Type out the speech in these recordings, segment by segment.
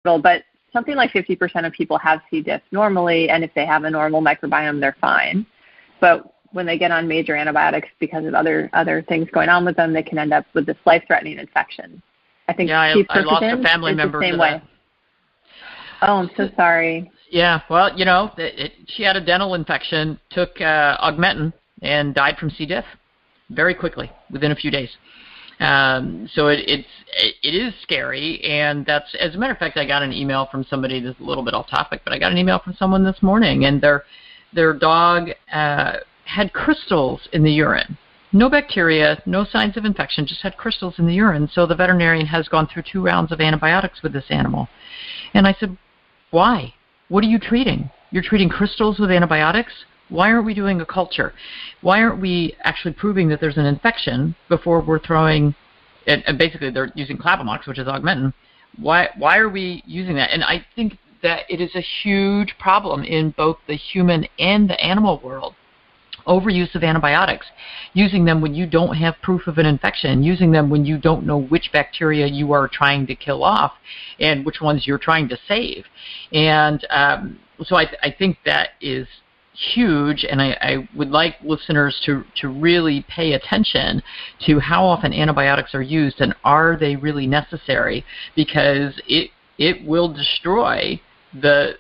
but something like 50% of people have C. diff normally, and if they have a normal microbiome, they're fine. But when they get on major antibiotics because of other things going on with them, they can end up with this life-threatening infection. I think I lost a family member the same way. Oh, I'm so sorry. Yeah, well, she had a dental infection, took Augmentin, and died from C. diff very quickly, within a few days. So it is scary, and that's, as a matter of fact, I got an email from somebody. This is a little bit off topic, but I got an email from someone this morning, and their dog had crystals in the urine. No bacteria, no signs of infection, just had crystals in the urine. So the veterinarian has gone through 2 rounds of antibiotics with this animal. And I said, why? What are you treating? You're treating crystals with antibiotics? Why aren't we doing a culture? Why aren't we actually proving that there's an infection before we're throwing, and basically they're using Clavamox, which is Augmentin. Why are we using that? And I think that it is a huge problem in both the human and the animal world. Overuse of antibiotics, using them when you don't have proof of an infection, using them when you don't know which bacteria you are trying to kill off and which ones you're trying to save. And so I think that is huge, and I would like listeners to really pay attention to how often antibiotics are used and are they really necessary, because it will destroy the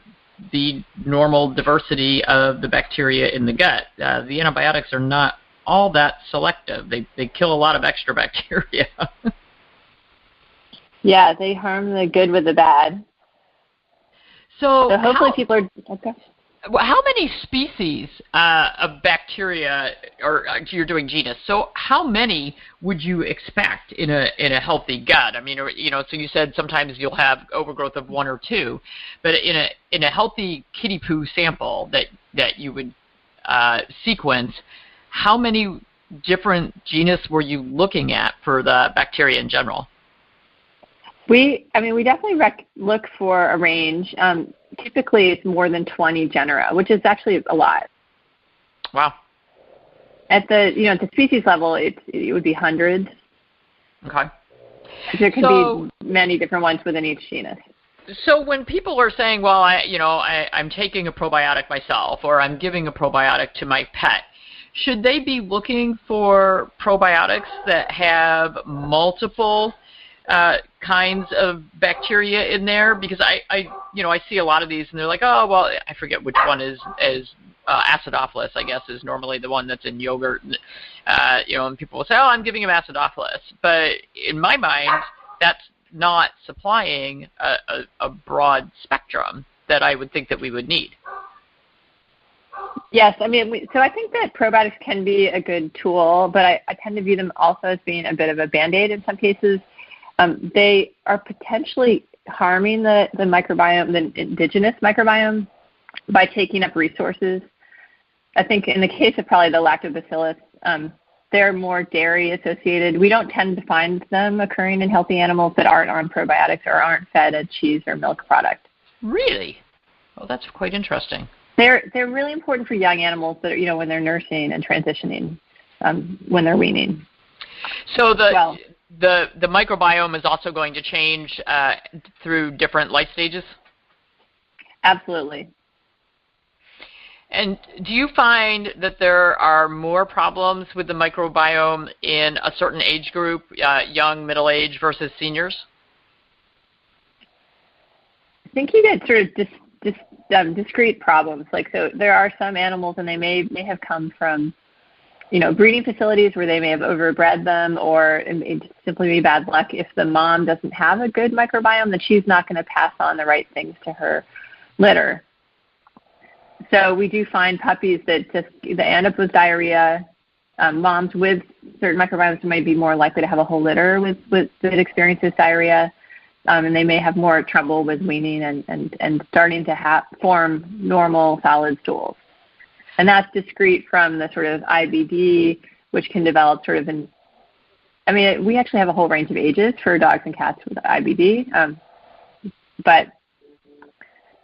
normal diversity of the bacteria in the gut. The antibiotics are not all that selective. They kill a lot of extra bacteria. Yeah, they harm the good with the bad. So hopefully people are okay. How many species of bacteria, or you're doing genus, so how many would you expect in a healthy gut? I mean, so you said sometimes you'll have overgrowth of 1 or 2, but in a healthy kitty poo sample that you would sequence, how many different genus were you looking at for the bacteria in general? We definitely look for a range. Typically, it's more than 20 genera, which is actually a lot. Wow. At the species level, it would be hundreds. Okay. There could be many different ones within each genus. So when people are saying, well, I'm taking a probiotic myself, or I'm giving a probiotic to my pet, should they be looking for probiotics that have multiple kinds of bacteria in there? Because I see a lot of these, and they're like, oh, well, I forget which one is acidophilus, I guess, is normally the one that's in yogurt. And people will say, oh, I'm giving him acidophilus. But in my mind, that's not supplying a broad spectrum that I would think that we would need. Yes, so I think that probiotics can be a good tool, but I tend to view them also as being a bit of a Band-Aid in some cases. They are potentially harming the microbiome, the indigenous microbiome, by taking up resources. I think in the case of probably the lactobacillus, they're more dairy associated. We don't tend to find them occurring in healthy animals that aren't on probiotics or aren't fed a cheese or milk product. Really? Oh, that's quite interesting. They're really important for young animals that when they're nursing and transitioning, when they're weaning. So the microbiome is also going to change through different life stages? Absolutely. And do you find that there are more problems with the microbiome in a certain age group, young, middle age versus seniors? I think you get sort of discrete problems. So there are some animals, and they may have come from breeding facilities where they may have overbred them, or it may simply be bad luck. If the mom doesn't have a good microbiome, then she's not going to pass on the right things to her litter. So we do find puppies that end up with diarrhea. Moms with certain microbiomes might be more likely to have a whole litter that experiences diarrhea, and they may have more trouble with weaning and starting to form normal solid stools. And that's discrete from the sort of IBD, which can develop sort of we actually have a whole range of ages for dogs and cats with IBD, but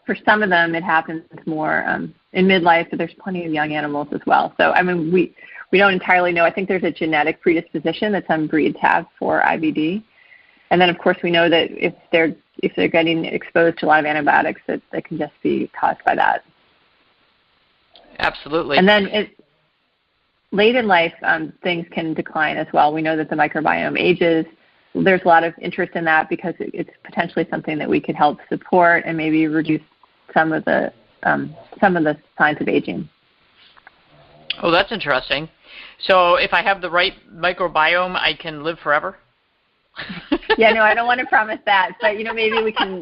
for some of them it happens more in midlife, but there's plenty of young animals as well. So, we don't entirely know. I think there's a genetic predisposition that some breeds have for IBD. And then, of course, we know that if they're if they're getting exposed to a lot of antibiotics, that can just be caused by that. Absolutely. And then late in life, things can decline as well. We know that the microbiome ages. There's a lot of interest in that because it's potentially something that we could help support and maybe reduce some of the signs of aging. Oh, that's interesting. So if I have the right microbiome, I can live forever? Yeah, no, I don't want to promise that, but maybe we can,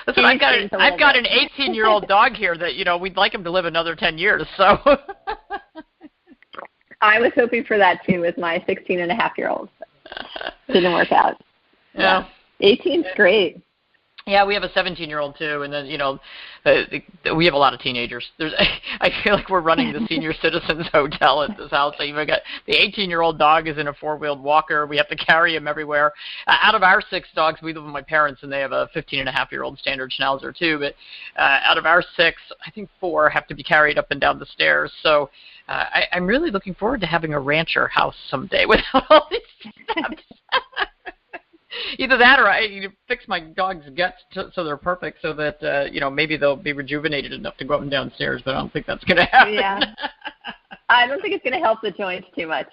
Listen, I've got an 18-year-old dog here that we'd like him to live another 10 years. So I was hoping for that too with my 16-and-a-half-year-old. Didn't work out. Yeah, 18's great. Yeah, we have a 17-year-old too, and then we have a lot of teenagers. I feel like we're running the senior citizens hotel at this house. So you've got the 18-year-old dog is in a four-wheeled walker. We have to carry him everywhere. Out of our 6 dogs, we live with my parents, and they have a 15-and-a-half-year-old standard Schnauzer too. But out of our 6, I think 4 have to be carried up and down the stairs. So I'm really looking forward to having a rancher house someday without all these steps. Either that or I fix my dog's guts so they're perfect so that, maybe they'll be rejuvenated enough to go up and down stairs, but I don't think that's going to happen. Yeah. I don't think it's going to help the joints too much.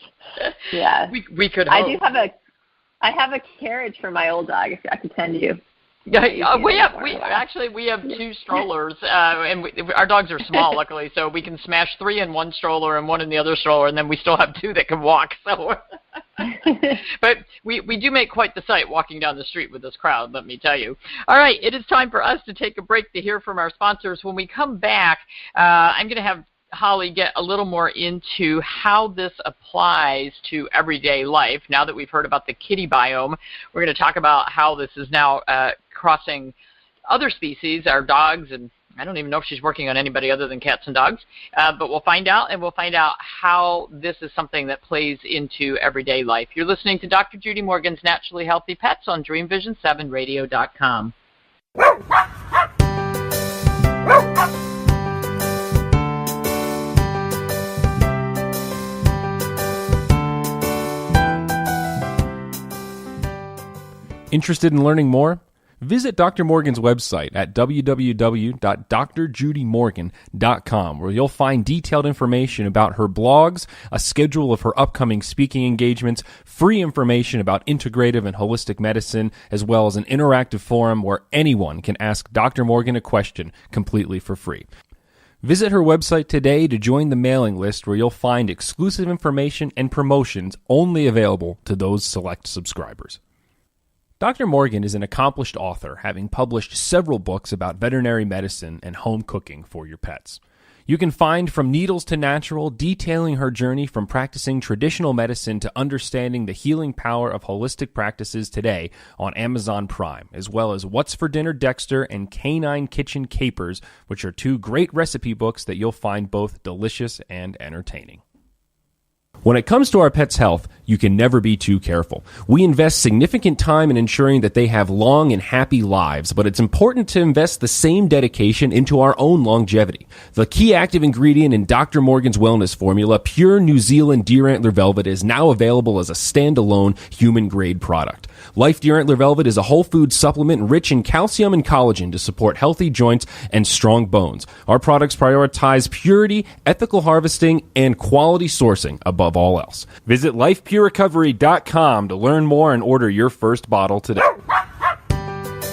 Yeah. We could hope. I have a carriage for my old dog if I could send you. Yeah, we have 2 strollers, and our dogs are small, luckily, so we can smash 3 in one stroller and 1 in the other stroller, and then we still have 2 that can walk. So, but we do make quite the sight walking down the street with this crowd, let me tell you. All right, it is time for us to take a break to hear from our sponsors. When we come back, I'm going to have Holly get a little more into how this applies to everyday life. Now that we've heard about the kitty biome, we're going to talk about how this is now crossing other species, our dogs, and I don't even know if she's working on anybody other than cats and dogs, but we'll find out, and we'll find out how this is something that plays into everyday life. You're listening to Dr. Judy Morgan's Naturally Healthy Pets on DreamVision7Radio.com. Interested in learning more? Visit Dr. Morgan's website at www.drjudymorgan.com, where you'll find detailed information about her blogs, a schedule of her upcoming speaking engagements, free information about integrative and holistic medicine, as well as an interactive forum where anyone can ask Dr. Morgan a question completely for free. Visit her website today to join the mailing list, where you'll find exclusive information and promotions only available to those select subscribers. Dr. Morgan is an accomplished author, having published several books about veterinary medicine and home cooking for your pets. You can find From Needles to Natural, detailing her journey from practicing traditional medicine to understanding the healing power of holistic practices today on Amazon Prime, as well as What's for Dinner Dexter and Canine Kitchen Capers, which are 2 great recipe books that you'll find both delicious and entertaining. When it comes to our pets' health, you can never be too careful. We invest significant time in ensuring that they have long and happy lives, but it's important to invest the same dedication into our own longevity. The key active ingredient in Dr. Morgan's wellness formula, pure New Zealand deer antler velvet, is now available as a standalone human-grade product. Life Deer Antler Velvet is a whole food supplement rich in calcium and collagen to support healthy joints and strong bones. Our products prioritize purity, ethical harvesting, and quality sourcing above all else. Visit lifepurerecovery.com to learn more and order your first bottle today.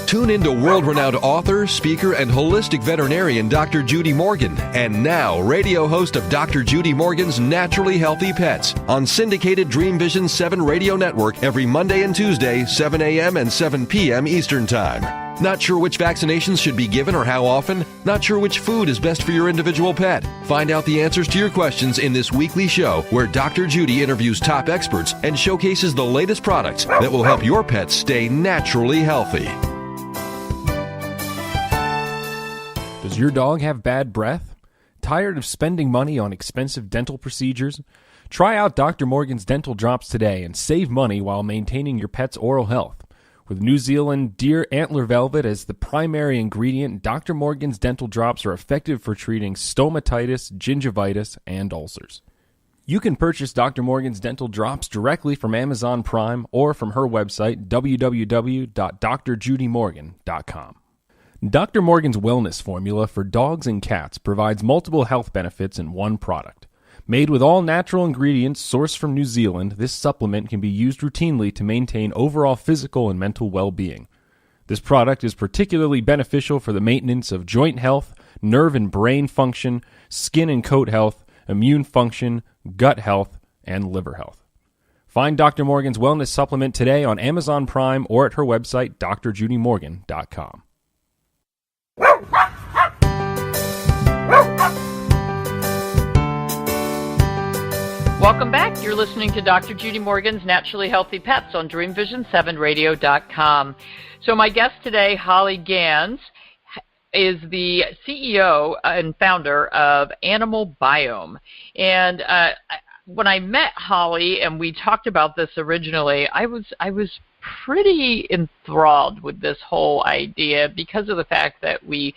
Tune into world-renowned author, speaker, and holistic veterinarian Dr. Judy Morgan, and now radio host of Dr. Judy Morgan's Naturally Healthy Pets on syndicated Dream Vision 7 radio network every Monday and Tuesday, 7 a.m. and 7 p.m. Eastern Time. Not sure which vaccinations should be given or how often? Not sure which food is best for your individual pet? Find out the answers to your questions in this weekly show where Dr. Judy interviews top experts and showcases the latest products that will help your pets stay naturally healthy. Does your dog have bad breath? Tired of spending money on expensive dental procedures? Try out Dr. Morgan's Dental Drops today and save money while maintaining your pet's oral health. With New Zealand deer antler velvet as the primary ingredient, Dr. Morgan's Dental Drops are effective for treating stomatitis, gingivitis, and ulcers. You can purchase Dr. Morgan's dental drops directly from Amazon Prime or from her website, www.drjudymorgan.com. Dr. Morgan's Wellness Formula for dogs and cats provides multiple health benefits in one product. Made with all natural ingredients sourced from New Zealand, this supplement can be used routinely to maintain overall physical and mental well-being. This product is particularly beneficial for the maintenance of joint health, nerve and brain function, skin and coat health, immune function, gut health, and liver health. Find Dr. Morgan's Wellness Supplement today on Amazon Prime or at her website, drjudymorgan.com. Welcome back. You're listening to Dr. Judy Morgan's Naturally Healthy Pets on DreamVision7Radio.com. So my guest today, Holly Ganz, is the CEO and founder of AnimalBiome. And when I met Holly and we talked about this originally, I was pretty enthralled with this whole idea because of the fact that we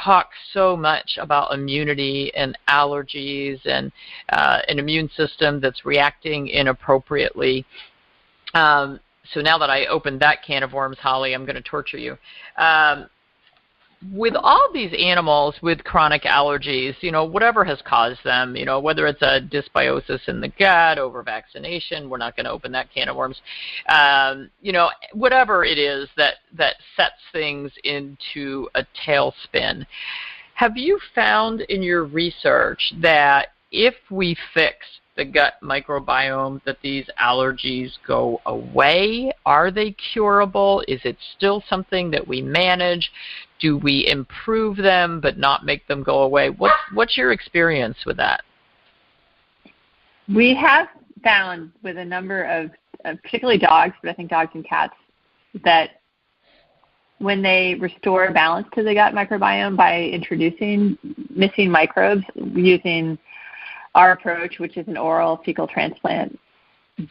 talk so much about immunity and allergies and an immune system that's reacting inappropriately. So now that I opened that can of worms, Holly, I'm going to torture you. With all these animals with chronic allergies, whatever has caused them, whether it's a dysbiosis in the gut, over-vaccination, we're not going to open that can of worms, whatever it is that sets things into a tailspin. Have you found in your research that if we fix the gut microbiome that these allergies go away? Are they curable? Is it still something that we manage? Do we improve them but not make them go away? What's your experience with that? We have found with a number of, particularly dogs, but I think dogs and cats, that when they restore balance to the gut microbiome by introducing missing microbes using our approach, which is an oral fecal transplant,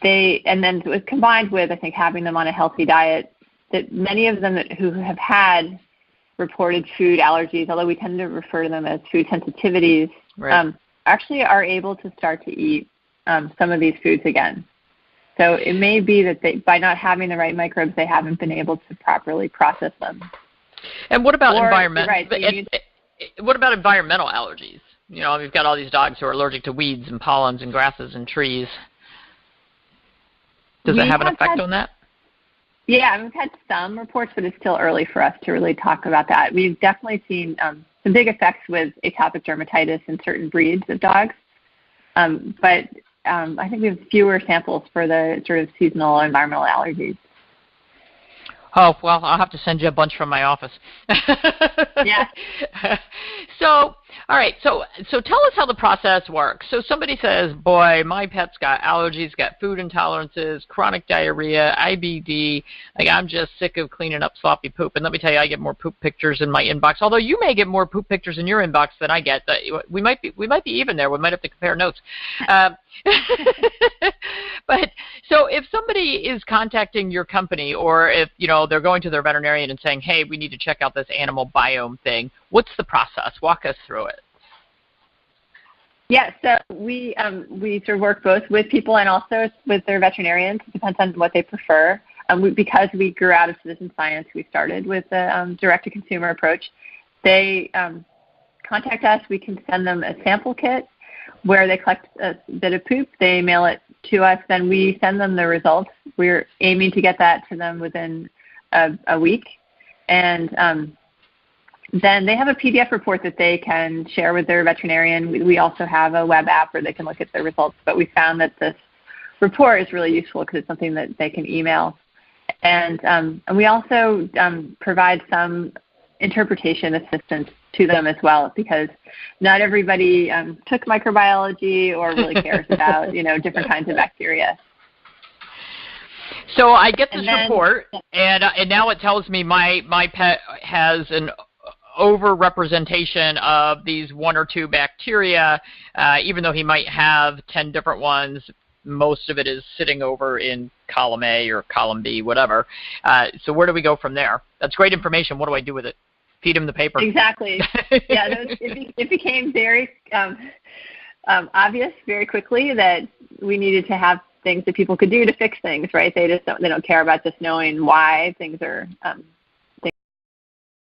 and then combined with, I think, having them on a healthy diet, that many of them who have had reported food allergies, although we tend to refer to them as food sensitivities, right, actually are able to start to eat some of these foods again. So it may be that by not having the right microbes, they haven't been able to properly process them. And what about environmental allergies? We've got all these dogs who are allergic to weeds and pollens and grasses and trees. Does it have an effect on that? Yeah, we've had some reports, but it's still early for us to really talk about that. We've definitely seen some big effects with atopic dermatitis in certain breeds of dogs, but I think we have fewer samples for the sort of seasonal environmental allergies. Oh, well, I'll have to send you a bunch from my office. Yeah. So, all right, so tell us how the process works. So somebody says, boy, my pet's got allergies, got food intolerances, chronic diarrhea, IBD. Like, I'm just sick of cleaning up sloppy poop. And let me tell you, I get more poop pictures in my inbox, although you may get more poop pictures in your inbox than I get. We might be even there. We might have to compare notes. But so if somebody is contacting your company, or if they're going to their veterinarian and saying, hey, we need to check out this AnimalBiome thing, what's the process? Walk us through it. Yeah, so we sort of work both with people and also with their veterinarians. It depends on what they prefer. Because we grew out of citizen science, we started with a direct-to-consumer approach. They contact us. We can send them a sample kit where they collect a bit of poop. They mail it to us. Then we send them the results. We're aiming to get that to them within a week. And then they have a PDF report that they can share with their veterinarian. We also have a web app where they can look at the results. But we found that this report is really useful because it's something that they can email. And we also provide some interpretation assistance to them as well, because not everybody took microbiology or really cares about different kinds of bacteria. So I get this report, and now it tells me my pet has an overrepresentation of these one or two bacteria, even though he might have 10 different ones. Most of it is sitting over in column A or column B, whatever. So where do we go from there? That's great information. What do I do with it? Feed him the paper. Exactly. Yeah, it became very obvious very quickly that we needed to have things that people could do to fix things, right? They don't care about just knowing why things are